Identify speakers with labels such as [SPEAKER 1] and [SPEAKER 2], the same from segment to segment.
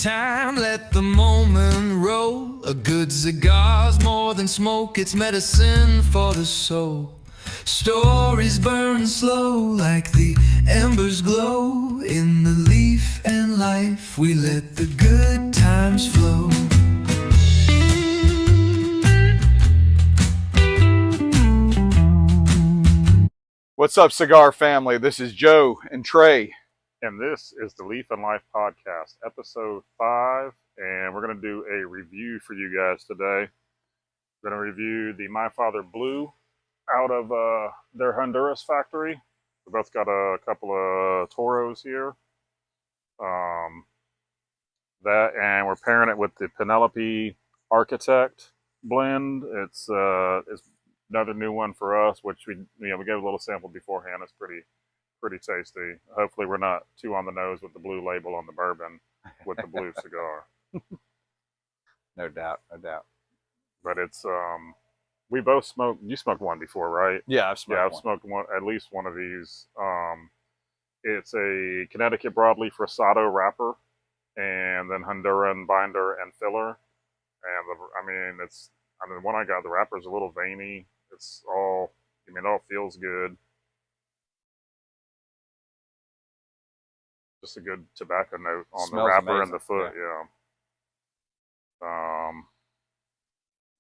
[SPEAKER 1] time, let the moment roll. A good cigar's more than smoke, it's medicine for the soul. Stories burn slow like the embers glow. In the leaf and life, we let the good times flow.
[SPEAKER 2] What's up, Cigar family? This is Joe and Trey.
[SPEAKER 3] And this is the Leaf and Life Podcast, episode 5, and we're going to do a review for you guys today. We're going to review the My Father Blue out of their Honduras factory. We both got a couple of Toros here. And we're pairing it with the Penelope Architect blend. It's another new one for us, which we gave a little sample beforehand. It's pretty tasty. Hopefully we're not too on the nose with the blue label on the bourbon with the blue cigar.
[SPEAKER 2] No doubt.
[SPEAKER 3] But it's we both smoked. You smoked one before, right?
[SPEAKER 2] Yeah, I've
[SPEAKER 3] smoked one, at least one of these. It's a Connecticut broadleaf rosado wrapper, and then Honduran binder and filler. And the one I got, the wrapper's a little veiny. It all feels good. Just a good tobacco note on the wrapper
[SPEAKER 2] amazing.
[SPEAKER 3] and the foot, yeah.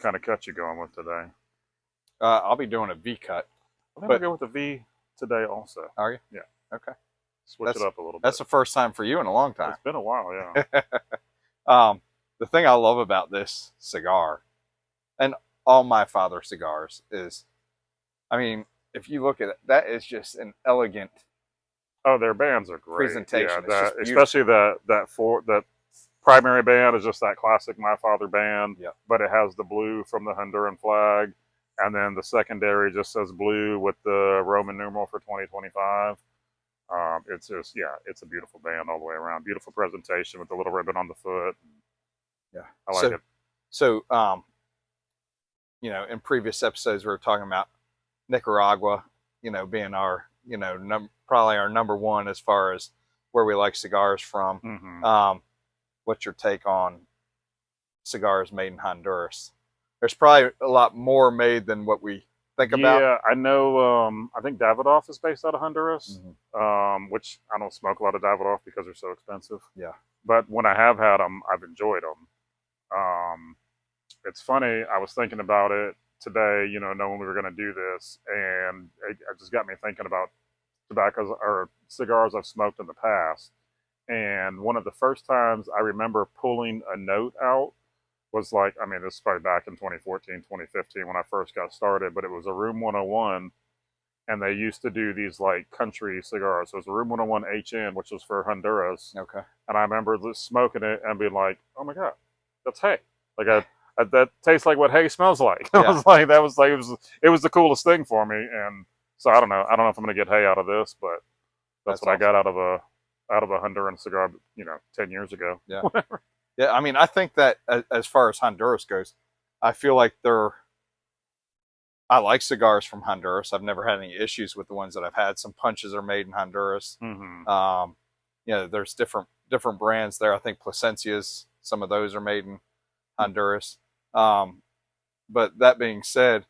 [SPEAKER 3] Kind of cut you going with today?
[SPEAKER 2] I'll be doing a V cut.
[SPEAKER 3] I think I'll go with the V today also.
[SPEAKER 2] Are you?
[SPEAKER 3] Yeah.
[SPEAKER 2] Okay.
[SPEAKER 3] Switch it up a little bit.
[SPEAKER 2] That's the first time for you in a long time.
[SPEAKER 3] It's been a while, yeah.
[SPEAKER 2] The thing I love about this cigar, and all My Father cigars, is, if you look at it, that is just an elegant.
[SPEAKER 3] Oh, their bands are great.
[SPEAKER 2] Presentation.
[SPEAKER 3] Yeah, especially that primary band is just that classic My Father band.
[SPEAKER 2] Yep.
[SPEAKER 3] But it has the blue from the Honduran flag, and then the secondary just says blue with the Roman numeral for 2025. It's just, it's a beautiful band all the way around. Beautiful presentation with the little ribbon on the foot.
[SPEAKER 2] Yeah,
[SPEAKER 3] I like it.
[SPEAKER 2] So, in previous episodes we were talking about Nicaragua, being our, probably our number one as far as where we like cigars from.
[SPEAKER 3] Mm-hmm.
[SPEAKER 2] What's your take on cigars made in Honduras? There's probably a lot more made than what we think about.
[SPEAKER 3] Yeah, I know. I think Davidoff is based out of Honduras, which I don't smoke a lot of Davidoff because they're so expensive.
[SPEAKER 2] Yeah.
[SPEAKER 3] But when I have had them, I've enjoyed them. It's funny. I was thinking about it today, knowing we were going to do this, and it just got me thinking about tobaccos or cigars I've smoked in the past. And one of the first times I remember pulling a note out was this is probably back in 2014, 2015 when I first got started, but it was a Room 101, and they used to do these country cigars. So it was a Room 101 HN, which was for Honduras.
[SPEAKER 2] Okay.
[SPEAKER 3] And I remember just smoking it and being like, oh my God, that's hay. That tastes like what hay smells like.
[SPEAKER 2] Yeah.
[SPEAKER 3] It was the coolest thing for me. And so I don't know if I'm going to get hay out of this, but that's what awesome. I got out of a Honduran cigar, 10 years ago.
[SPEAKER 2] Yeah. Yeah. I think that as far as Honduras goes, I feel like I like cigars from Honduras. I've never had any issues with the ones that I've had. Some punches are made in Honduras.
[SPEAKER 3] Mm-hmm.
[SPEAKER 2] There's different brands there. I think Plasencias, some of those are made in Honduras. But that being said,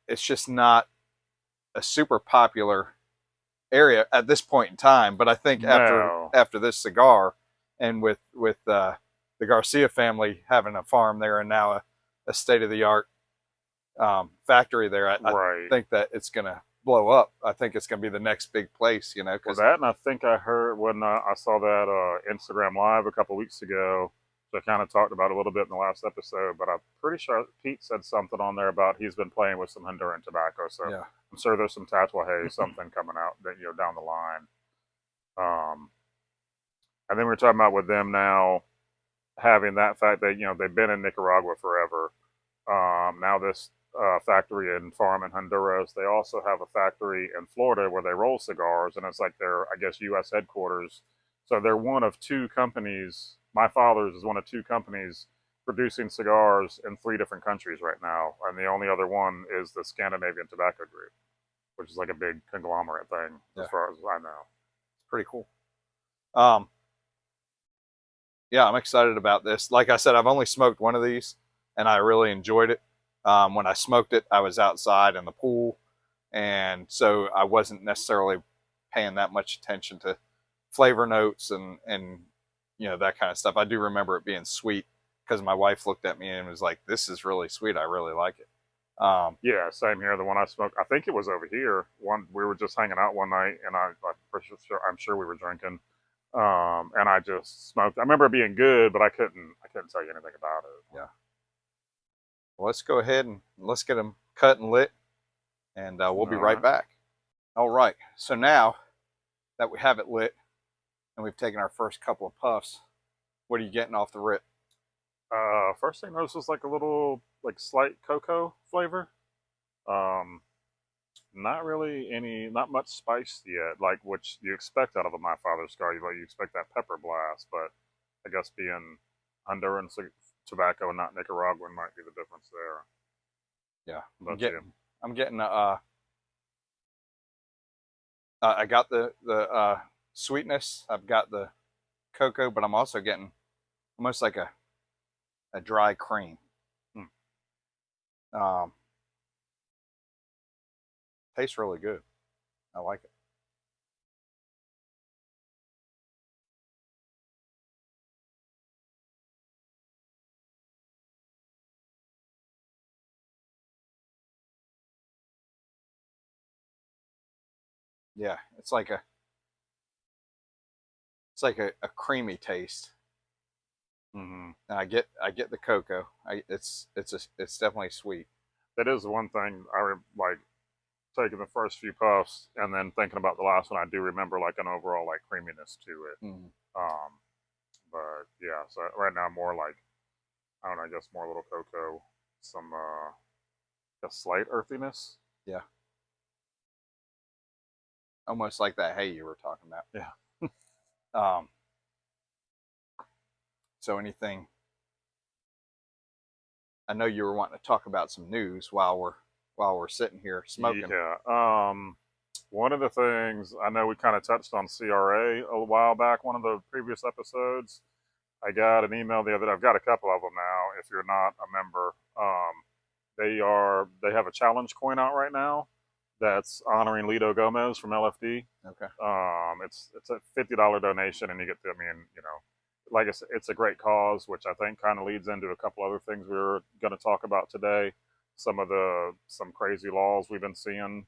[SPEAKER 2] it's just not a super popular area at this point in time. But I think after this cigar, and with the Garcia family having a farm there and now a state-of-the-art factory there, I think that it's going to blow up. I think it's going to be the next big place,
[SPEAKER 3] Well, that, and I think I heard when I saw that Instagram Live a couple weeks ago, so I kind of talked about it a little bit in the last episode, but I'm pretty sure Pete said something on there about he's been playing with some Honduran tobacco, so yeah. I'm sure there's some Tatuaje, something coming out that, down the line. And then we're talking about with them now having that fact that, they've been in Nicaragua forever. Now this factory and farm in Honduras, they also have a factory in Florida where they roll cigars, and it's like their, I guess, U.S. headquarters. So they're one of two companies. My Father's is one of two companies producing cigars in 3 different countries right now, and the only other one is the Scandinavian Tobacco Group, which is like a big conglomerate thing, as far as I know.
[SPEAKER 2] It's pretty cool. yeah, I'm excited about this. Like I said, I've only smoked one of these, and I really enjoyed it. When I smoked it, I was outside in the pool, and so I wasn't necessarily paying that much attention to flavor notes and that kind of stuff. I do remember it being sweet because my wife looked at me and was like, "This is really sweet. I really like it."
[SPEAKER 3] Yeah, same here. The one I smoked, I think it was over here. One we were just hanging out one night, and I'm sure we were drinking. And I just smoked. I remember it being good, but I couldn't tell you anything about it.
[SPEAKER 2] Yeah. Well, let's go ahead and let's get them cut and lit, and we'll be right back. All right. So now that we have it lit and we've taken our first couple of puffs, what are you getting off the rip?
[SPEAKER 3] First thing I noticed was like a little, like slight cocoa flavor. Um, Not really not much spice yet, like what you expect out of a My Father's Cigar. You expect that pepper blast, but I guess being Honduran tobacco and not Nicaraguan might be the difference there.
[SPEAKER 2] Yeah,
[SPEAKER 3] But
[SPEAKER 2] I'm getting I got the sweetness. I've got the cocoa, but I'm also getting almost like a dry cream. Um, tastes really good. I like it. Yeah, it's like a creamy taste.
[SPEAKER 3] mm-hmm.
[SPEAKER 2] And I get the cocoa. It's definitely sweet.
[SPEAKER 3] That is one thing like taking the first few puffs and then thinking about the last one. I do remember like an overall like creaminess to it.
[SPEAKER 2] Mm.
[SPEAKER 3] But yeah, so right now more like, I don't know, I guess more a little cocoa, some a slight earthiness.
[SPEAKER 2] Yeah, almost like that hay you were talking about.
[SPEAKER 3] Yeah.
[SPEAKER 2] So anything? I know you were wanting to talk about some news while we're sitting here smoking.
[SPEAKER 3] Yeah. One of the things I know we kind of touched on CRA a while back, one of the previous episodes. I got an email the other day. I've got a couple of them now. If you're not a member, they have a challenge coin out right now that's honoring Lito Gomez from LFD.
[SPEAKER 2] Okay.
[SPEAKER 3] It's a $50 donation, and you get to, I mean, like I said, it's a great cause, which I think kind of leads into a couple other things we were going to talk about today. Some crazy laws we've been seeing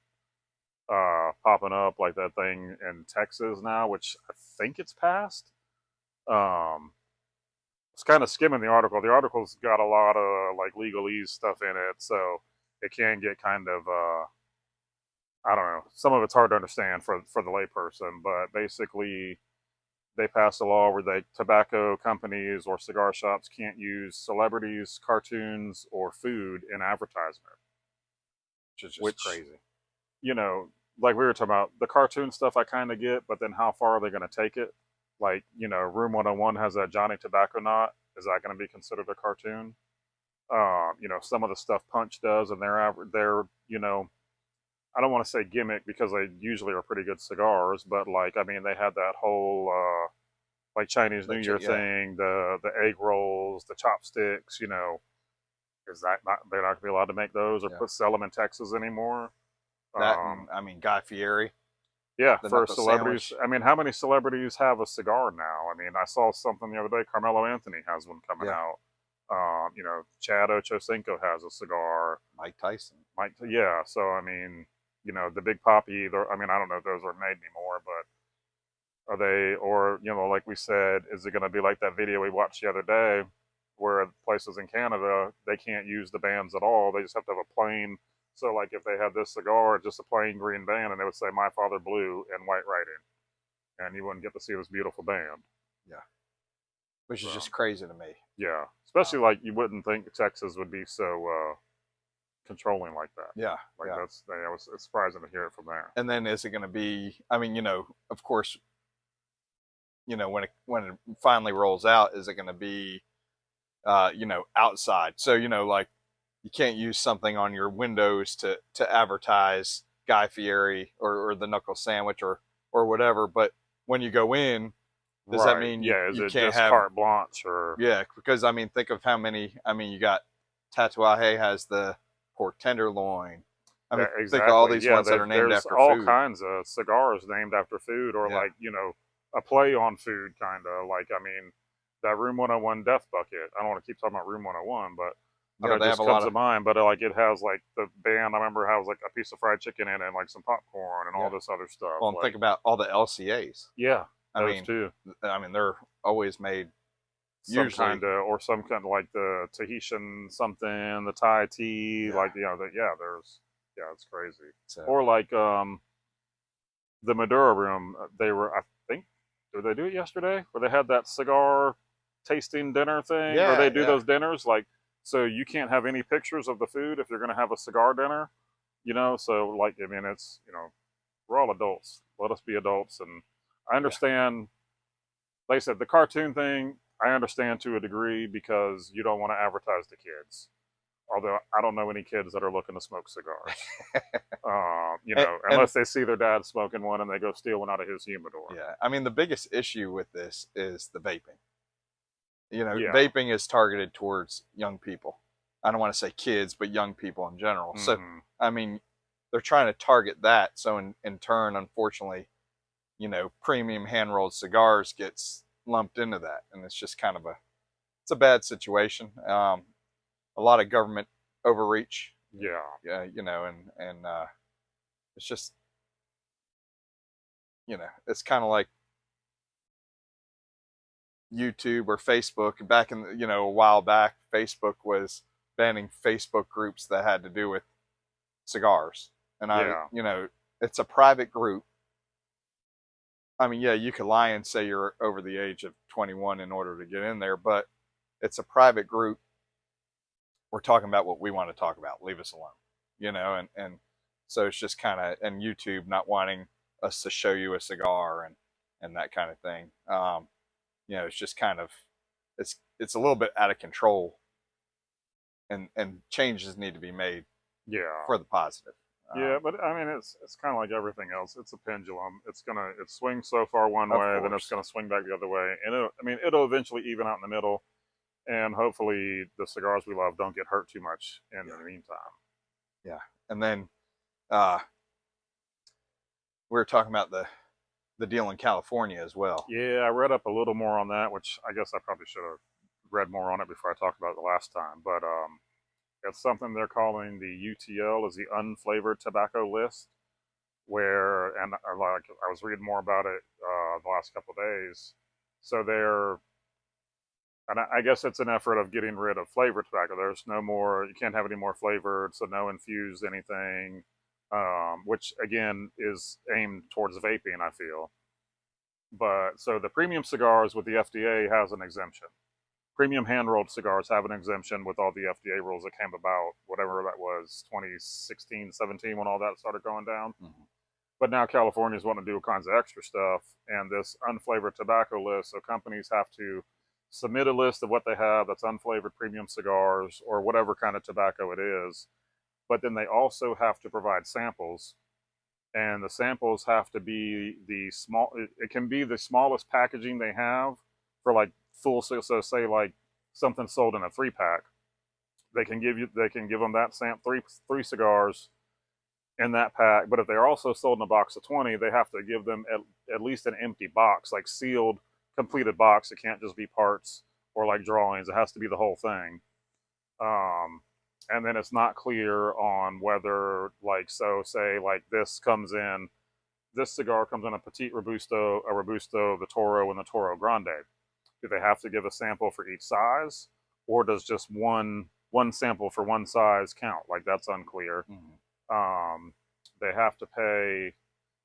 [SPEAKER 3] popping up, like that thing in Texas now, which I think it's passed. It's kind of skimming the article. The article's got a lot of like legalese stuff in it, so it can get kind of I don't know. Some of it's hard to understand for the layperson, but basically they passed a law where tobacco companies or cigar shops can't use celebrities, cartoons, or food in advertisement,
[SPEAKER 2] which is just crazy.
[SPEAKER 3] Like we were talking about, the cartoon stuff I kind of get, but then how far are they going to take it? Like, Room 101 has that Johnny Tobacco knot. Is that going to be considered a cartoon? Some of the stuff Punch does, and they're I don't want to say gimmick because they usually are pretty good cigars, but like, I mean, they had that whole like Chinese New Year thing, the egg rolls, the chopsticks. Is that they're not going to be allowed to make those or sell them in Texas anymore?
[SPEAKER 2] I mean, Guy Fieri.
[SPEAKER 3] Yeah, for celebrities. Sandwich. I mean, how many celebrities have a cigar now? I mean, I saw something the other day. Carmelo Anthony has one coming out. Chad Ochocinco has a cigar.
[SPEAKER 2] Mike Tyson.
[SPEAKER 3] Yeah. So I mean, the Big Papi. I mean, I don't know if those are made anymore, but are they? Or like we said, is it going to be like that video we watched the other day, where places in Canada they can't use the bands at all? They just have to have a plain. So, like, if they had this cigar, just a plain green band, and they would say "My Father Blue" in white writing, and you wouldn't get to see this beautiful band.
[SPEAKER 2] Yeah, which is just crazy to me.
[SPEAKER 3] Yeah, especially like you wouldn't think Texas would be so controlling like that.
[SPEAKER 2] Yeah,
[SPEAKER 3] like it's surprising to hear it from there.
[SPEAKER 2] And then is it going to be? I mean, of course, when it finally rolls out, is it going to be, outside? So like. You can't use something on your windows to advertise Guy Fieri or the knuckle sandwich or whatever. But when you go in, Does that
[SPEAKER 3] Right.
[SPEAKER 2] mean
[SPEAKER 3] Yeah. Is
[SPEAKER 2] you
[SPEAKER 3] it
[SPEAKER 2] can't
[SPEAKER 3] just
[SPEAKER 2] have?
[SPEAKER 3] carte blanche or?
[SPEAKER 2] Yeah, because I mean, think of how many. I mean, you got Tatuaje has the pork tenderloin. I mean,
[SPEAKER 3] That,
[SPEAKER 2] think of all
[SPEAKER 3] exactly.
[SPEAKER 2] these
[SPEAKER 3] Yeah.
[SPEAKER 2] ones that are named
[SPEAKER 3] There's
[SPEAKER 2] after
[SPEAKER 3] all
[SPEAKER 2] food.
[SPEAKER 3] kinds of cigars named after food, or
[SPEAKER 2] Yeah,
[SPEAKER 3] like a play on food, kind of like. I mean, that Room 101 Death Bucket. I don't want to keep talking about Room 101, but I
[SPEAKER 2] yeah,
[SPEAKER 3] know it
[SPEAKER 2] they have
[SPEAKER 3] just
[SPEAKER 2] a lot
[SPEAKER 3] comes to
[SPEAKER 2] of.
[SPEAKER 3] mind. But like it has like the band. I remember has like a piece of fried chicken in it, and like some popcorn and all
[SPEAKER 2] Yeah.
[SPEAKER 3] this other stuff.
[SPEAKER 2] Well, and think
[SPEAKER 3] Like
[SPEAKER 2] about all the LCAs.
[SPEAKER 3] yeah,
[SPEAKER 2] I
[SPEAKER 3] those
[SPEAKER 2] mean,
[SPEAKER 3] two.
[SPEAKER 2] they're always made
[SPEAKER 3] Some
[SPEAKER 2] usually.
[SPEAKER 3] kind of or some kind of like the Tahitian something, the Thai tea,
[SPEAKER 2] Yeah.
[SPEAKER 3] like there's it's crazy.
[SPEAKER 2] So
[SPEAKER 3] Or like the Maduro room, they were I think did they do it yesterday? Where they had that cigar tasting dinner thing, or
[SPEAKER 2] yeah,
[SPEAKER 3] they do
[SPEAKER 2] yeah,
[SPEAKER 3] those dinners like so you can't have any pictures of the food if you're going to have a cigar dinner, So like I mean it's we're all adults. Let us be adults, and I
[SPEAKER 2] yeah.
[SPEAKER 3] understand like I said, the cartoon thing, I understand to a degree because you don't want to advertise to kids. Although I don't know any kids that are looking to smoke cigars,
[SPEAKER 2] And
[SPEAKER 3] unless they see their dad smoking one and they go steal one out of his humidor.
[SPEAKER 2] yeah, I mean, the biggest issue with this is the vaping.
[SPEAKER 3] Yeah.
[SPEAKER 2] Vaping is targeted towards young people. I don't want to say kids, but young people in general. So,
[SPEAKER 3] Hmm.
[SPEAKER 2] I mean, they're trying to target that. So, in turn, unfortunately, premium hand rolled cigars gets lumped into that, and it's just kind of it's a bad situation. A lot of government overreach.
[SPEAKER 3] Yeah.
[SPEAKER 2] Yeah, and it's just it's kind of like YouTube or Facebook. Back in a while back, Facebook was banning Facebook groups that had to do with cigars, and
[SPEAKER 3] Yeah.
[SPEAKER 2] it's a private group. I mean, yeah, you could lie and say you're over the age of 21 in order to get in there, but it's a private group. We're talking about what we want to talk about. Leave us alone, and so it's just kind of, and YouTube not wanting us to show you a cigar and that kind of thing. It's just kind of, it's a little bit out of control, and changes need to be made
[SPEAKER 3] Yeah.
[SPEAKER 2] for the positive.
[SPEAKER 3] Yeah, but I mean, it's kind of like everything else. It's a pendulum. It swings so far one
[SPEAKER 2] Of
[SPEAKER 3] way, then it's
[SPEAKER 2] course.
[SPEAKER 3] gonna swing back the other way, and it'll eventually even out in the middle, and hopefully the cigars we love don't get hurt too much in
[SPEAKER 2] Yeah.
[SPEAKER 3] the meantime.
[SPEAKER 2] Yeah. And then uh, we were talking about the deal in California as well.
[SPEAKER 3] Yeah, I read up a little more on that, which I guess I probably should have read more on it before I talked about it the last time. But it's something they're calling the UTL, is the unflavored tobacco list, where and like I was reading more about it the last couple of days. So and I guess it's an effort of getting rid of flavored tobacco. There's no more, you can't have any more flavored, so no infused anything, which again is aimed towards vaping, I feel. But so the premium cigars with the FDA has an exemption. Premium hand rolled cigars have an exemption with all the FDA rules that came about, whatever that was, 2016, 17, when all that started going down.
[SPEAKER 2] Mm-hmm.
[SPEAKER 3] But now California's wanting to do all kinds of extra stuff, and this unflavored tobacco list, so companies have to submit a list of what they have that's unflavored premium cigars or whatever kind of tobacco it is. But then they also have to provide samples, and the samples have to be the small. It can be the smallest packaging they have for like full. So say like something sold in a 3-pack, they can give them that three cigars in that pack. But if they're also sold in a box of 20, they have to give them at least an empty box, like sealed, completed box. It can't just be parts or like drawings. It has to be the whole thing. And then it's not clear on whether, like, so say like this cigar comes in a Petite Robusto, a Robusto, the Toro, and the Toro Grande. Do they have to give a sample for each size, or does just one sample for one size count? Like that's unclear.
[SPEAKER 2] Mm-hmm.
[SPEAKER 3] They have to pay,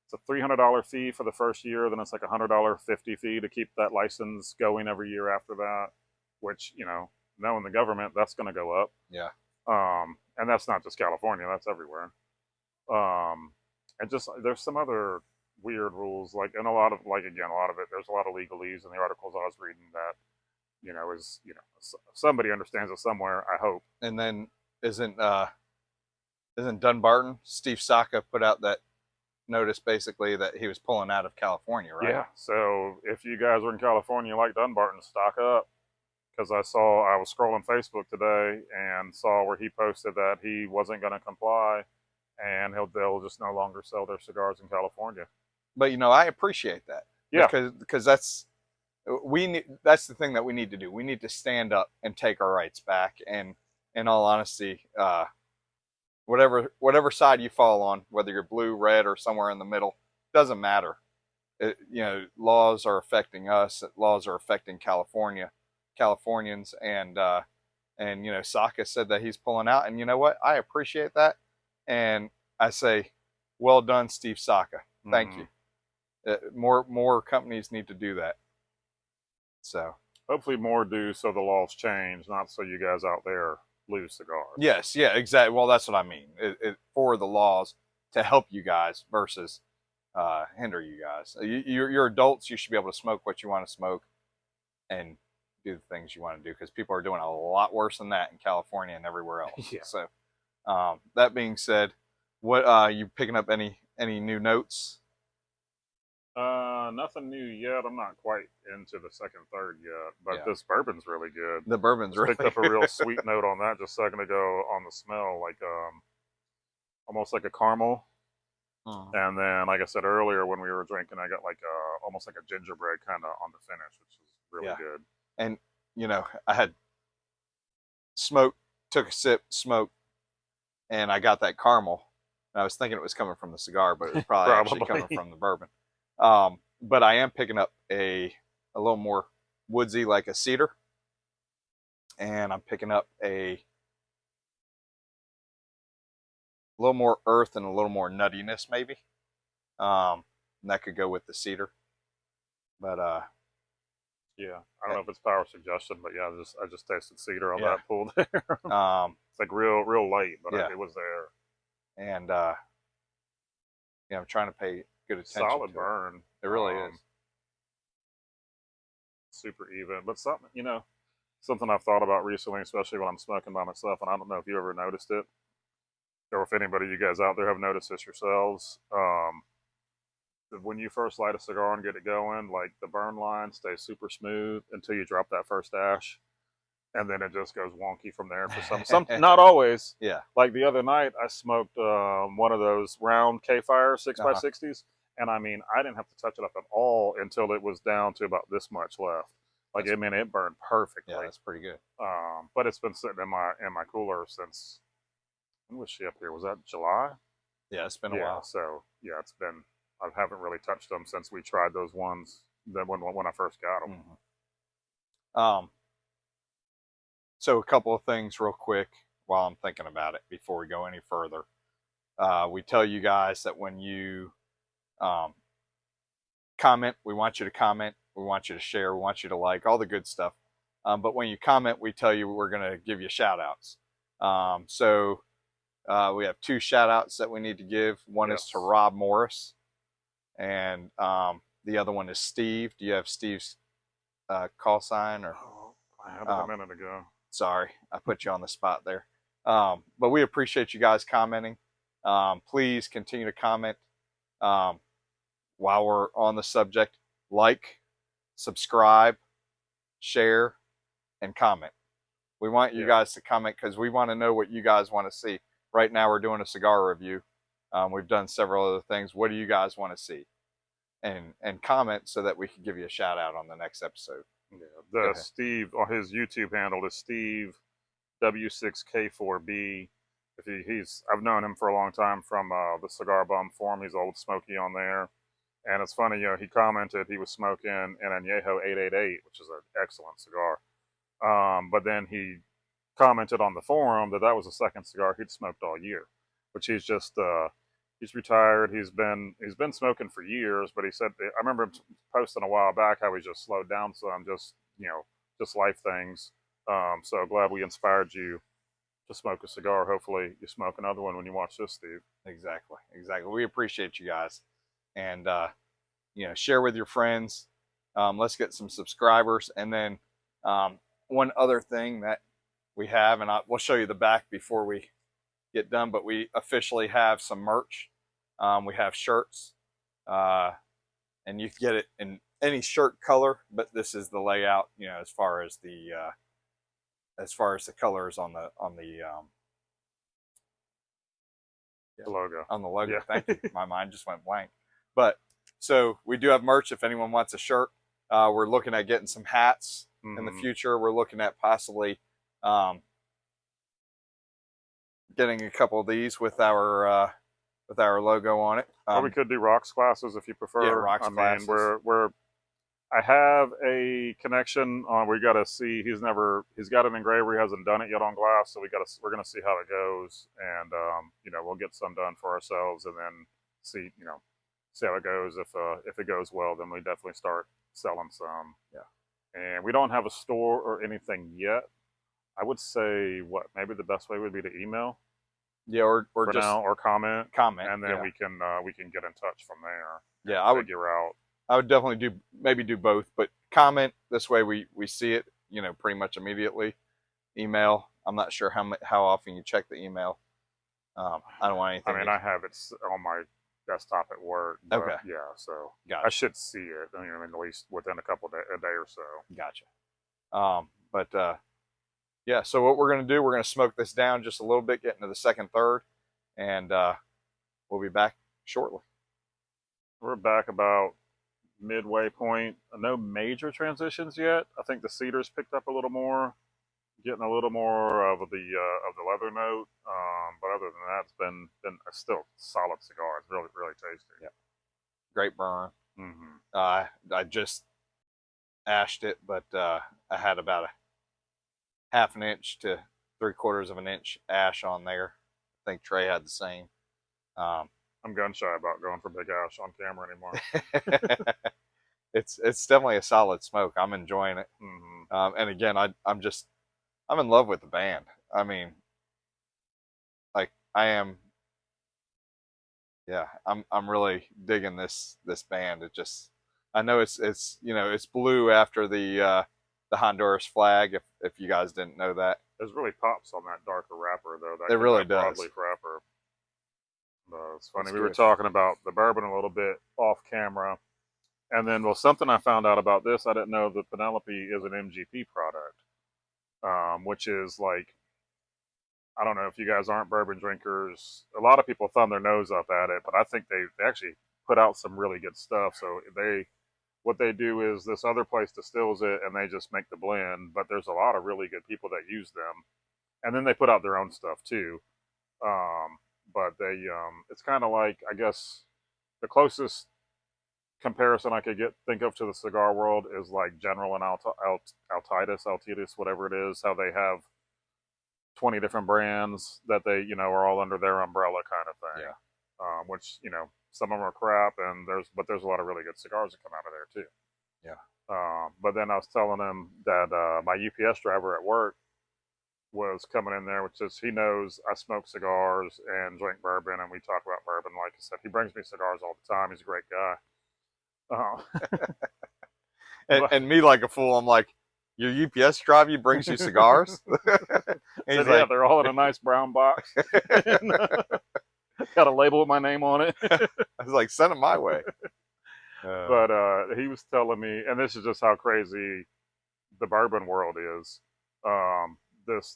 [SPEAKER 3] it's a $300 fee for the first year, then it's like $100 50 fee to keep that license going every year after that, which, knowing the government, that's going to go up.
[SPEAKER 2] Yeah.
[SPEAKER 3] And that's not just California, that's everywhere. And just there's some other weird rules, like, and a lot of it, there's a lot of legalese in the articles I was reading that, somebody understands it somewhere, I hope.
[SPEAKER 2] And then isn't Dunbarton, Steve Saka put out that noticed basically that he was pulling out of California, right?
[SPEAKER 3] Yeah. So if you guys are in California, like Dunbarton, stock up. Because I was scrolling Facebook today and saw where he posted that he wasn't going to comply, and they'll just no longer sell their cigars in California.
[SPEAKER 2] But I appreciate that.
[SPEAKER 3] Yeah.
[SPEAKER 2] Because that's that's the thing that we need to do. We need to stand up and take our rights back. And in all honesty, whatever side you fall on, whether you're blue, red, or somewhere in the middle, doesn't matter. Laws are affecting us. Laws are affecting Californians, and Saka said that he's pulling out, and you know what? I appreciate that, and I say, well done, Steve Saka. Thank you. More companies need to do that. So
[SPEAKER 3] hopefully more do, so the laws change, not so you guys out there lose cigars.
[SPEAKER 2] Yes, yeah, exactly. Well, that's what I mean. For the laws to help you guys versus hinder you guys. You're adults. You should be able to smoke what you want to smoke and do the things you want to do, because people are doing a lot worse than that in California and everywhere else.
[SPEAKER 3] Yeah.
[SPEAKER 2] So that being said, what you picking up any new notes?
[SPEAKER 3] Nothing new yet. I'm not quite into the second third yet, but
[SPEAKER 2] Yeah.
[SPEAKER 3] this bourbon's really good.
[SPEAKER 2] The bourbon's really
[SPEAKER 3] picked up a real sweet note on that just a second ago on the smell, like almost like a caramel. And then, like I said earlier, when we were drinking, I got like almost like a gingerbread kind of on the finish, which is really good.
[SPEAKER 2] And I had took a sip, smoked, and I got that caramel. And I was thinking it was coming from the cigar, but it was probably actually coming from the bourbon. But I am picking up a little more woodsy, like a cedar, and I'm picking up a little more earth and a little more nuttiness, maybe. And that could go with the cedar. But
[SPEAKER 3] yeah, I don't know if it's power suggestion, but yeah, I just tasted cedar on that pull there. It's like real light, but it was there.
[SPEAKER 2] And I'm trying to pay good attention.
[SPEAKER 3] Solid burn.
[SPEAKER 2] It really is.
[SPEAKER 3] Super even, but something I've thought about recently, especially when I'm smoking by myself, and I don't know if you ever noticed it, or if anybody you guys out there have noticed this yourselves. When you first light a cigar and get it going, like the burn line stays super smooth until you drop that first ash, and then it just goes wonky from there for some not always.
[SPEAKER 2] Yeah.
[SPEAKER 3] Like the other night, I smoked one of those round K-Fire 6x60s, and I mean, I didn't have to touch it up at all until it was down to about this much left. Like, it burned perfectly.
[SPEAKER 2] Yeah, that's pretty good.
[SPEAKER 3] But it's been sitting in my cooler since, when was she up here? Was that July?
[SPEAKER 2] Yeah, it's been a while.
[SPEAKER 3] So yeah, I haven't really touched them since we tried those ones when I first got them.
[SPEAKER 2] Mm-hmm. So a couple of things real quick while I'm thinking about it before we go any further. We tell you guys that when you comment, we want you to comment, we want you to share, we want you to like, all the good stuff. But when you comment, we tell you we're going to give you shout outs. So we have 2 shout outs that we need to give. One is to Rob Morris, and the other one is Steve. Do you have Steve's call sign? Or
[SPEAKER 3] I had it a minute ago.
[SPEAKER 2] Sorry, I put you on the spot there. But we appreciate you guys commenting. Please continue to comment. While we're on the subject, like, subscribe, share, and comment. We want you guys to comment because we want to know what you guys want to see. Right now we're doing a cigar review. We've done several other things. What do you guys want to see? And comment so that we can give you a shout out on the next episode.
[SPEAKER 3] Yeah, Steve, on his YouTube handle is Steve W6K4B. I've known him for a long time from the Cigar Bum forum. He's Old Smoky on there. And it's funny, he commented he was smoking an Añejo 888, which is an excellent cigar. But then he commented on the forum that was the second cigar he'd smoked all year, which he's just he's retired. He's been smoking for years, but he said, I remember him posting a while back how he just slowed down some, just life things. So glad we inspired you to smoke a cigar. Hopefully you smoke another one when you watch this, Steve.
[SPEAKER 2] Exactly. We appreciate you guys, and share with your friends. Let's get some subscribers, and then one other thing that we have, and we'll show you the back before we get done, but we officially have some merch. We have shirts, and you can get it in any shirt color, but this is the layout, you know, as far as the colors on the
[SPEAKER 3] logo.
[SPEAKER 2] On the logo.
[SPEAKER 3] Yeah.
[SPEAKER 2] Thank you. My mind just went blank. But so we do have merch if anyone wants a shirt. We're looking at getting some hats in the future. We're looking at possibly getting a couple of these with our logo on it.
[SPEAKER 3] Or we could do rocks glasses if you prefer.
[SPEAKER 2] Yeah, rocks glasses.
[SPEAKER 3] I have a connection on. We got to see. He's got an engraver. He hasn't done it yet on glass, so we're gonna see how it goes, and you know, we'll get some done for ourselves, and then see how it goes. If it goes well, then we definitely start selling some.
[SPEAKER 2] Yeah.
[SPEAKER 3] And we don't have a store or anything yet. I would say maybe the best way would be to email.
[SPEAKER 2] Yeah, or
[SPEAKER 3] for
[SPEAKER 2] just
[SPEAKER 3] now, or comment,
[SPEAKER 2] and
[SPEAKER 3] then we can get in touch from there.
[SPEAKER 2] Yeah, I would
[SPEAKER 3] figure out.
[SPEAKER 2] I would definitely do both, but comment this way we see it, you know, pretty much immediately. Email, I'm not sure how often you check the email. I don't want anything.
[SPEAKER 3] I mean, I have it on my desktop at work. But
[SPEAKER 2] okay.
[SPEAKER 3] Yeah, so
[SPEAKER 2] gotcha.
[SPEAKER 3] I should see it. I mean, at least within a day or so.
[SPEAKER 2] Gotcha. Yeah. So what we're gonna do, we're gonna smoke this down just a little bit, get into the second, third, and we'll be back shortly.
[SPEAKER 3] We're back about midway point. No major transitions yet. I think the cedar's picked up a little more, getting a little more of the leather note. But other than that, it's been a still solid cigar. It's really, really tasty.
[SPEAKER 2] Yeah, great burn.
[SPEAKER 3] Mm-hmm.
[SPEAKER 2] I just ashed it, but I had about a half an inch to 3/4 of an inch ash on there. I think Trey had the same.
[SPEAKER 3] I'm gun shy about going for big ash on camera anymore.
[SPEAKER 2] It's definitely a solid smoke. I'm enjoying it.
[SPEAKER 3] Mm-hmm.
[SPEAKER 2] And again, I'm in love with the band. I mean, like I am. Yeah, I'm really digging this band. It just, I know it's you know, it's blue after the Honduras flag. If you guys didn't know that,
[SPEAKER 3] it really pops on that darker wrapper though.
[SPEAKER 2] It really does.
[SPEAKER 3] Broadleaf wrapper. It's funny. We were talking about the bourbon a little bit off camera, and then something I found out about this. I didn't know that Penelope is an MGP product, which is like, I don't know if you guys aren't bourbon drinkers. A lot of people thumb their nose up at it, but I think they actually put out some really good stuff. So what they do is this other place distills it and they just make the blend, but there's a lot of really good people that use them, and then they put out their own stuff too. But it's kind of like, I guess the closest comparison I could think of to the cigar world is like General and Altitas, whatever it is, how they have 20 different brands that they, are all under their umbrella kind of thing.
[SPEAKER 2] Yeah.
[SPEAKER 3] Which, some of them are crap, but there's a lot of really good cigars that come out of there too.
[SPEAKER 2] Yeah.
[SPEAKER 3] But then I was telling him that my UPS driver at work was coming in there, which is, he knows I smoke cigars and drink bourbon, and we talk about bourbon. Like I said, he brings me cigars all the time. He's a great guy.
[SPEAKER 2] And me, like a fool, I'm like, your UPS driver brings you cigars?
[SPEAKER 3] And he's like, they're all in a nice brown box. Got a label with my name on it.
[SPEAKER 2] I was like, send them my way.
[SPEAKER 3] But he was telling me, and this is just how crazy the bourbon world is.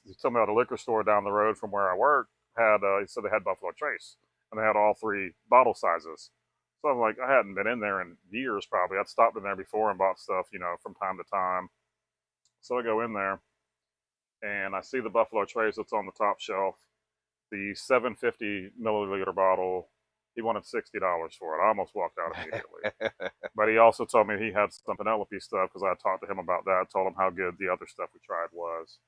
[SPEAKER 3] He told me about a liquor store down the road from where I work he said they had Buffalo Trace, and they had all 3 bottle sizes. So I'm like, I hadn't been in there in years probably. I'd stopped in there before and bought stuff, from time to time. So I go in there, and I see the Buffalo Trace that's on the top shelf. The 750 milliliter bottle, he wanted $60 for it. I almost walked out immediately. But he also told me he had some Penelope stuff, because I talked to him about that. I told him how good the other stuff we tried was.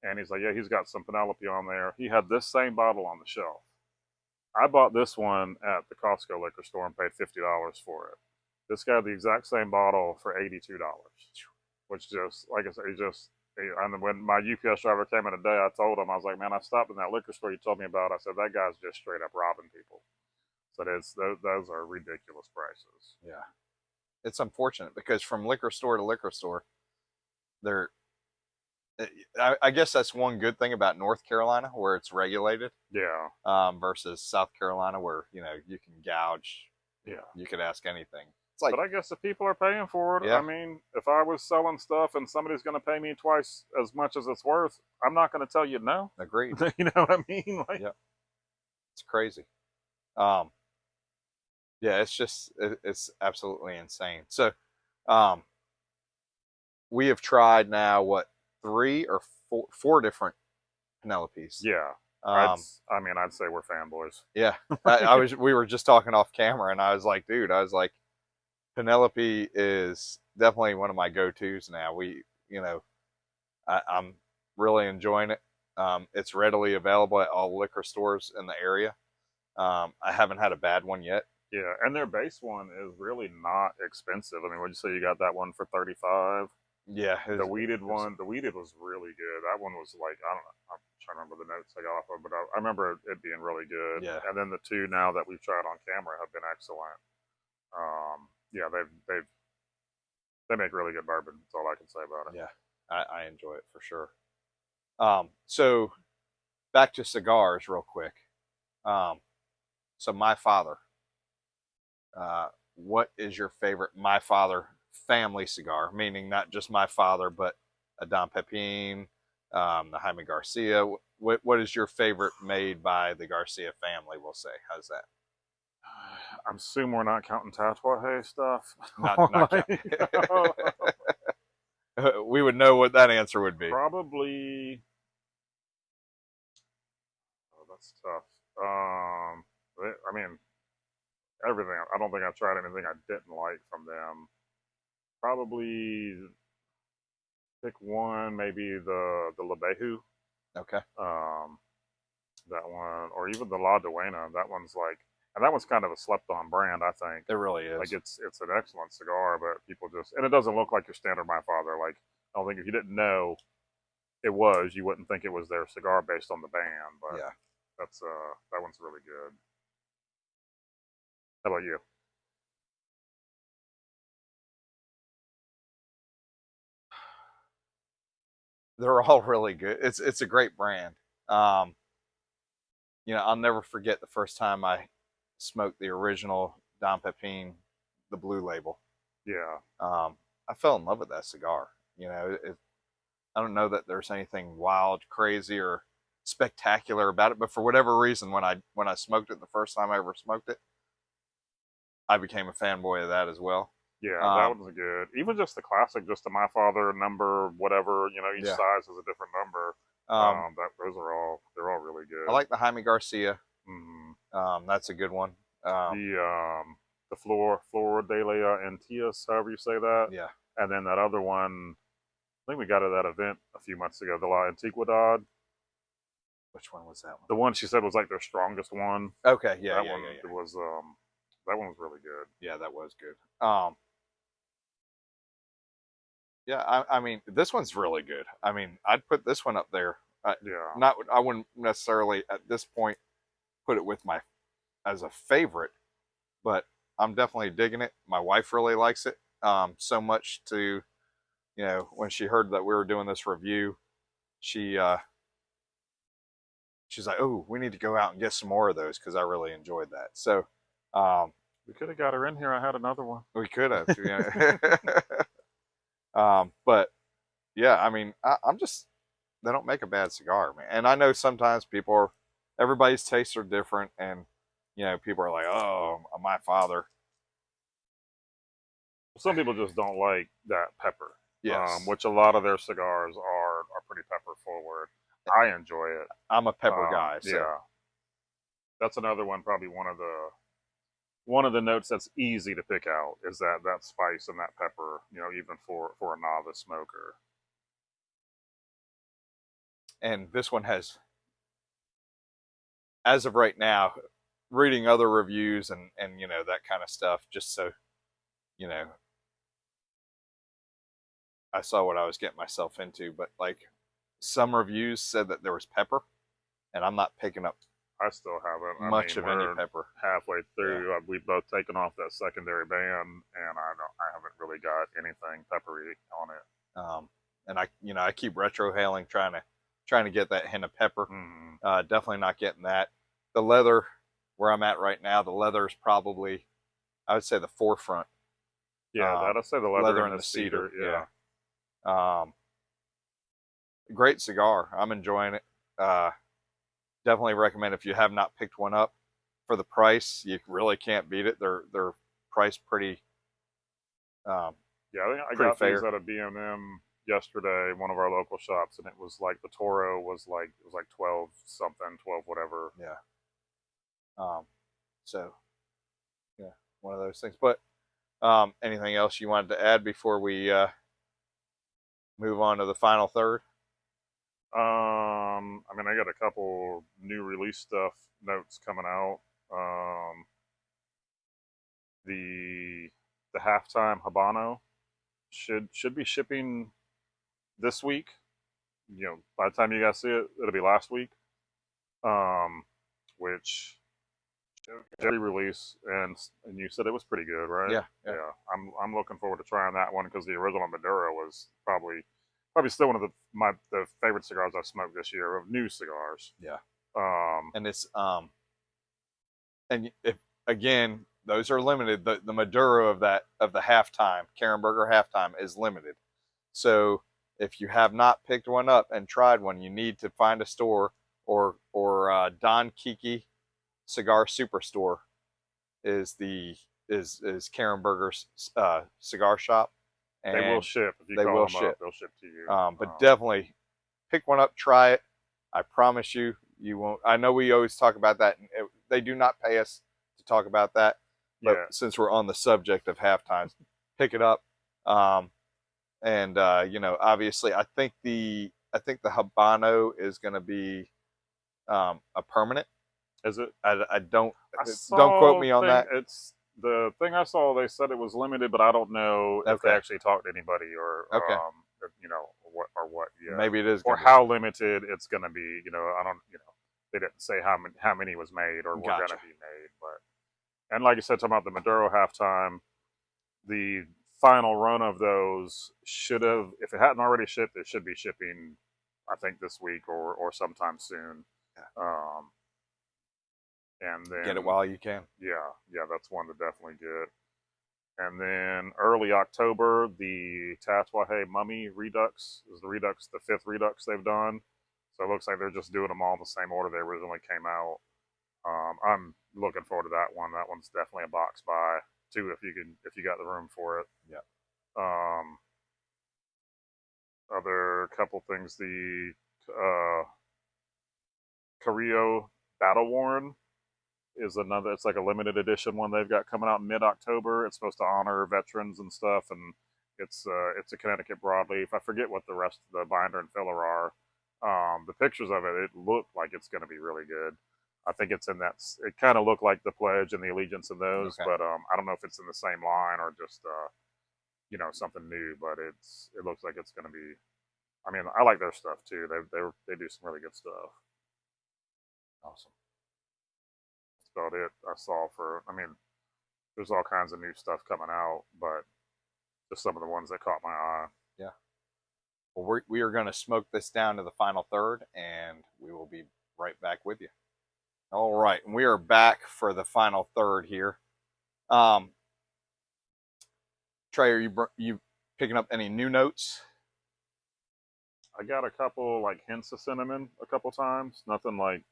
[SPEAKER 3] And he's like, yeah, he's got some Penelope on there. He had this same bottle on the shelf. I bought this one at the Costco liquor store and paid $50 for it. This guy had the exact same bottle for $82, which just, like I said, and when my UPS driver came in today, I told him, I was like, man, I stopped in that liquor store you told me about. I said, that guy's just straight up robbing people. So those are ridiculous prices.
[SPEAKER 2] Yeah. It's unfortunate, because from liquor store to liquor store, I guess that's one good thing about North Carolina, where it's regulated,
[SPEAKER 3] Yeah.
[SPEAKER 2] versus South Carolina, where you can gouge.
[SPEAKER 3] Yeah.
[SPEAKER 2] You could ask anything. It's like,
[SPEAKER 3] But I guess if people are paying for it, I
[SPEAKER 2] yeah,
[SPEAKER 3] mean, if I was selling stuff and somebody's going to pay me twice as much as it's worth, I'm not going to tell you no.
[SPEAKER 2] agreed.
[SPEAKER 3] You know what I mean? Like,
[SPEAKER 2] Yep, it's crazy. Um, yeah, it's absolutely insane. So, um, we have tried now what, three or four different Penelopes.
[SPEAKER 3] yeah.
[SPEAKER 2] Um,
[SPEAKER 3] I'd say we're fanboys.
[SPEAKER 2] yeah, I was. We were just talking off camera, and I was like, dude, I was like, Penelope is definitely one of my go-tos now. I'm really enjoying it. It's readily available at all liquor stores in the area. I haven't had a bad one yet.
[SPEAKER 3] Yeah, and their base one is really not expensive. I mean, would you say you got that one for 35?
[SPEAKER 2] Yeah,
[SPEAKER 3] The weeded one, the weeded was really good. That one was like, I don't know, I'm trying to remember the notes I got off of, but I remember it being really good.
[SPEAKER 2] Yeah.
[SPEAKER 3] And then the two now that we've tried on camera have been excellent. Yeah, they make really good bourbon. That's all I can say about it.
[SPEAKER 2] Yeah, I enjoy it for sure. So back to cigars real quick. So my father, what is your favorite my father family cigar? Meaning not just my father, but a Don Pepin, the Jaime Garcia. What is your favorite made by the Garcia family? We'll say. How's that?
[SPEAKER 3] I'm assuming we're not counting Tatuaje stuff.
[SPEAKER 2] Not we would know what that answer would be.
[SPEAKER 3] Probably. Oh, that's tough. I mean, everything. I don't think I've tried anything I didn't like from them. Probably pick one, maybe the Lebeju.
[SPEAKER 2] Okay.
[SPEAKER 3] That one, or even the La Duena. That one's like, and that one's kind of a slept-on brand, I think.
[SPEAKER 2] It really is.
[SPEAKER 3] Like it's an excellent cigar, but people just, and it doesn't look like your standard My Father. Like I don't think if you didn't know it was, you wouldn't think it was their cigar based on the band. But
[SPEAKER 2] yeah,
[SPEAKER 3] that one's really good. How about you?
[SPEAKER 2] they're all really good. It's a great brand. Um, I'll never forget the first time I smoked the original Don Pepin, the blue label.
[SPEAKER 3] Yeah.
[SPEAKER 2] I fell in love with that cigar. I don't know that there's anything wild, crazy, or spectacular about it, but for whatever reason, when I smoked it the first time I ever smoked it, I became a fanboy of that as well.
[SPEAKER 3] Yeah, that one's good. Even just the classic, just the My Father number, whatever, each
[SPEAKER 2] Yeah.
[SPEAKER 3] size is a different number. They're all really good.
[SPEAKER 2] I like the Jaime Garcia.
[SPEAKER 3] Mm-hmm.
[SPEAKER 2] That's a good one.
[SPEAKER 3] The Flor de la Antillas, however you say that.
[SPEAKER 2] Yeah.
[SPEAKER 3] And then that other one, I think we got at that event a few months ago, the La Antiquidad.
[SPEAKER 2] Which one was that one?
[SPEAKER 3] The one she said was like their strongest one.
[SPEAKER 2] Okay, yeah,
[SPEAKER 3] that
[SPEAKER 2] yeah,
[SPEAKER 3] one
[SPEAKER 2] yeah, yeah.
[SPEAKER 3] It was that one was really good.
[SPEAKER 2] Yeah, that was good. Yeah, I mean, this one's really good. I mean, I'd put this one up there.
[SPEAKER 3] Yeah.
[SPEAKER 2] I wouldn't necessarily at this point put it with as a favorite, but I'm definitely digging it. My wife really likes it so much to, when she heard that we were doing this review, she's like, "Oh, we need to go out and get some more of those," because I really enjoyed that. So
[SPEAKER 3] we could have got her in here. I had another one.
[SPEAKER 2] We could have. But yeah, I mean, I'm just, they don't make a bad cigar, man. And I know sometimes everybody's tastes are different, and people are like, "Oh, my father."
[SPEAKER 3] Some people just don't like that pepper.
[SPEAKER 2] Yes.
[SPEAKER 3] Which a lot of their cigars are pretty pepper forward. I enjoy it.
[SPEAKER 2] I'm a pepper guy. So.
[SPEAKER 3] Yeah. That's another one. Probably one of the notes that's easy to pick out is that spice and that pepper. Even for a novice smoker.
[SPEAKER 2] And this one has, as of right now, reading other reviews and that kind of stuff, just so I saw what I was getting myself into. But like, some reviews said that there was pepper, and I'm not picking up.
[SPEAKER 3] I still haven't
[SPEAKER 2] much of any pepper.
[SPEAKER 3] Halfway through, yeah. We've both taken off that secondary band, and I haven't really got anything peppery on it.
[SPEAKER 2] and I keep retrohaling, trying to get that hint of pepper. Definitely not getting that. The leather, where I'm at right now, the leather is probably, I would say, the forefront.
[SPEAKER 3] Yeah, I'd say the leather and the cedar.
[SPEAKER 2] Yeah. Great cigar. I'm enjoying it. Definitely recommend if you have not picked one up. For the price, you really can't beat it. They're priced pretty.
[SPEAKER 3] Yeah, I think I
[SPEAKER 2] pretty
[SPEAKER 3] got
[SPEAKER 2] fair.
[SPEAKER 3] these at a B&M yesterday, one of our local shops, and it was like the Toro was like 12 something, 12 whatever.
[SPEAKER 2] Yeah. So yeah, one of those things. But anything else you wanted to add before we move on to the final third?
[SPEAKER 3] I mean, I got a couple new release stuff notes coming out. The halftime Habano should be shipping this week. You know, by the time you guys see it, it'll be last week. Which release, and you said it was pretty good, right?
[SPEAKER 2] Yeah.
[SPEAKER 3] I'm looking forward to trying that one because the original Maduro was probably still one of the favorite cigars I've smoked this year of new cigars.
[SPEAKER 2] Yeah. And it's and if again, those are limited. The Maduro of the halftime Karen Burger halftime is limited. So if you have not picked one up and tried one, you need to find a store or Don Kiki Cigar Superstore is Karen Burger's cigar shop. And
[SPEAKER 3] they will ship if you call them up. They'll ship to you.
[SPEAKER 2] But definitely pick one up, try it. I promise you, you won't. I know we always talk about that. They do not pay us to talk about that, but since we're on the subject of halftimes, pick it up. And obviously, I think the Habano is going to be a permanent.
[SPEAKER 3] Is it?
[SPEAKER 2] I don't quote me on that.
[SPEAKER 3] It's the thing I saw. They said it was limited, but I don't know if they actually talked to anybody or what. Yeah,
[SPEAKER 2] maybe it is.
[SPEAKER 3] Or how limited it's going to be. I don't. They didn't say how many was made or were going to be made. But and like you said, talking about the Maduro halftime, the final run of those should have, if it hadn't already shipped, it should be shipping, I think this week or sometime soon. And then
[SPEAKER 2] get it while you can.
[SPEAKER 3] Yeah, that's one to definitely get. And then early October, the Tatuaje Mummy Redux is the fifth Redux they've done. So it looks like they're just doing them all in the same order they originally came out. I'm looking forward to that one. That one's definitely a box buy too if you got the room for it.
[SPEAKER 2] Yeah.
[SPEAKER 3] Other couple things, the Carrillo Battle Worn is another. It's like a limited edition one they've got coming out in mid-October. It's supposed to honor veterans and stuff, and it's a Connecticut broadleaf. I forget what the rest of the binder and filler are. The pictures of it look like it's going to be really good. I think it's in that. It kind of looked like the Pledge and the Allegiance of those, but I don't know if it's in the same line or just something new. But it looks like it's going to be. I mean, I like their stuff too. They do some really good stuff.
[SPEAKER 2] Awesome.
[SPEAKER 3] That's about it I saw for. I mean, there's all kinds of new stuff coming out, but just some of the ones that caught my eye.
[SPEAKER 2] Yeah. Well, we are going to smoke this down to the final third, and we will be right back with you. All right, and we are back for the final third here. Trey, are you picking up any new notes?
[SPEAKER 3] I got a couple like hints of cinnamon a couple times. Nothing like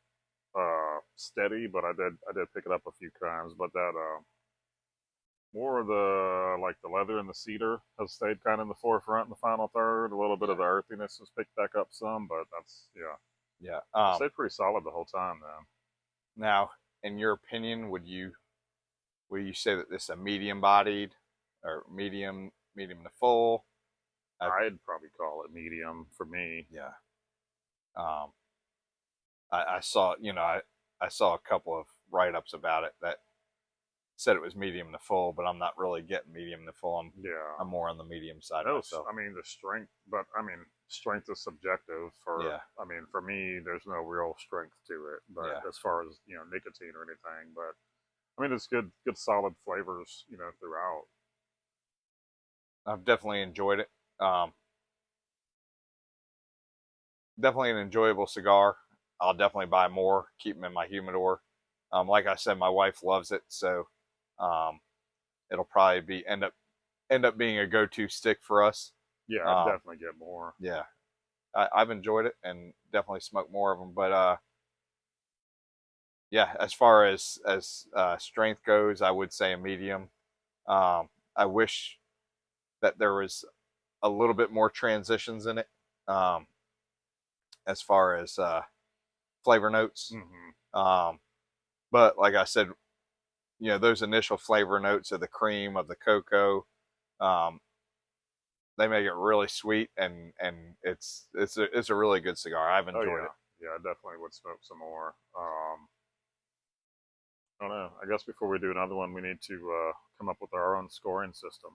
[SPEAKER 3] steady, but I did pick it up a few times. But that more of the leather and the cedar has stayed kind of in the forefront in the final third. A little bit of the earthiness has picked back up some, but that's stayed pretty solid the whole time, man.
[SPEAKER 2] Now, in your opinion, would you say that this is a medium-bodied or medium to full?
[SPEAKER 3] I'd probably call it medium for me.
[SPEAKER 2] Yeah. I saw I saw a couple of write-ups about it that said it was medium to full, but I'm not really getting medium to full. I'm more on the medium side myself.
[SPEAKER 3] I mean the strength, but I mean strength is subjective. I mean for me, there's no real strength to it. But as far as nicotine or anything, but I mean it's good solid flavors throughout.
[SPEAKER 2] I've definitely enjoyed it. definitely an enjoyable cigar. I'll definitely buy more, keep them in my humidor. Like I said, my wife loves it, so um, it'll probably be end up being a go-to stick for us.
[SPEAKER 3] Yeah, I'd definitely get more.
[SPEAKER 2] Yeah, I've enjoyed it and definitely smoked more of them. But yeah, as far as strength goes, I would say a medium. I wish that there was a little bit more transitions in it, as far as flavor notes. But like I said, those initial flavor notes of the cream, of the cocoa, they make it really sweet, and it's a really good cigar. I've enjoyed it.
[SPEAKER 3] Yeah, I definitely would smoke some more. I don't know. I guess before we do another one, we need to come up with our own scoring system.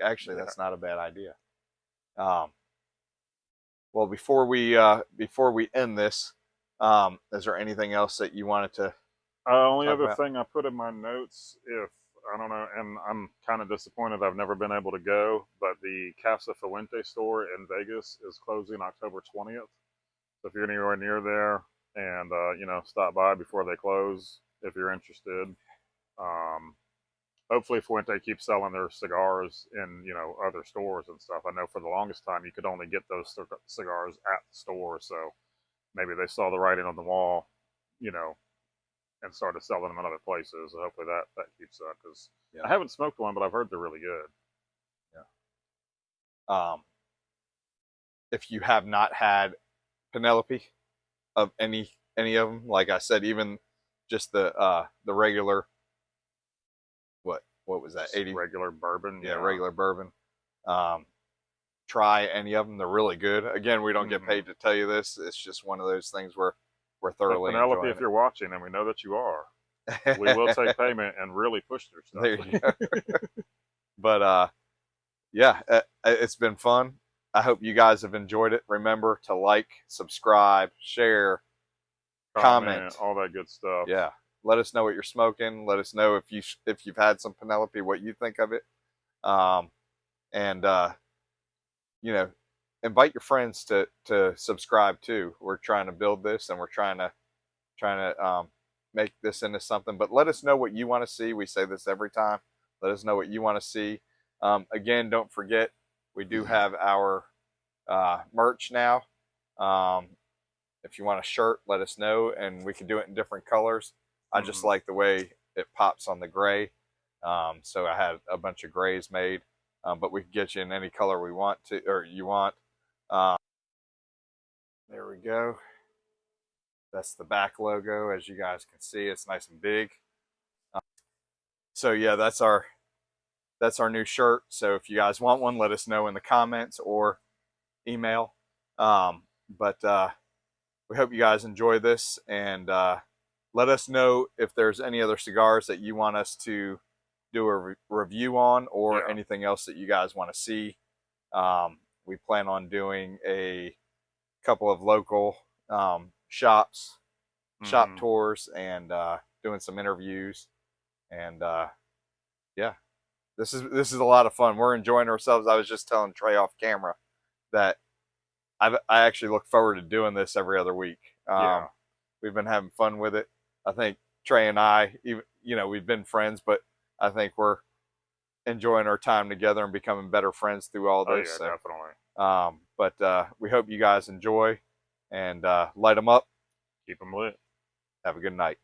[SPEAKER 2] Actually, that's not a bad idea. Well, before we end this, is there anything else that you wanted to?
[SPEAKER 3] Only other thing I put in my notes, if I don't know, and I'm kind of disappointed I've never been able to go, but the Casa Fuente store in Vegas is closing October 20th. So if you're anywhere near there, and stop by before they close if you're interested. Hopefully Fuente keeps selling their cigars in other stores and stuff. I know for the longest time you could only get those cigars at the store, so maybe they saw the writing on the wall, and started selling them in other places. So hopefully that keeps up, because I haven't smoked one, but I've heard they're really good.
[SPEAKER 2] Yeah. If you have not had Penelope of any of them, like I said, even just the regular, what was that? 80
[SPEAKER 3] regular bourbon.
[SPEAKER 2] Yeah, regular bourbon. Try any of them; they're really good. Again, we don't get paid to tell you this. It's just one of those things where we're thoroughly
[SPEAKER 3] Penelope,
[SPEAKER 2] enjoying
[SPEAKER 3] if you're watching, and we know that you are, we will take payment and really push their stuff.
[SPEAKER 2] There you go. But yeah, it's been fun. I hope you guys have enjoyed it. Remember to like, subscribe, share, comment,
[SPEAKER 3] all that good stuff.
[SPEAKER 2] Yeah. Let us know what you're smoking. Let us know if you've had some Penelope, what you think of it. And invite your friends to subscribe too. We're trying to build this, and we're trying to make this into something. But let us know what you want to see. We say this every time. Let us know what you want to see. Again, don't forget, we do have our merch now. If you want a shirt, let us know, and we can do it in different colors. I just like the way it pops on the gray. So I had a bunch of grays made, but we can get you in any color we want to, or you want. There we go. That's the back logo. As you guys can see, it's nice and big. So yeah, that's our new shirt. So if you guys want one, let us know in the comments or email. But we hope you guys enjoy this, and let us know if there's any other cigars that you want us to do a review on, or anything else that you guys want to see. We plan on doing a couple of local shop tours, and doing some interviews, and yeah, this is a lot of fun. We're enjoying ourselves. I was just telling Trey off camera that I actually look forward to doing this every other week. We've been having fun with it. I think Trey and I, even we've been friends, but I think we're enjoying our time together and becoming better friends through all this.
[SPEAKER 3] Oh, yeah, definitely.
[SPEAKER 2] But we hope you guys enjoy, and light them up.
[SPEAKER 3] Keep them lit.
[SPEAKER 2] Have a good night.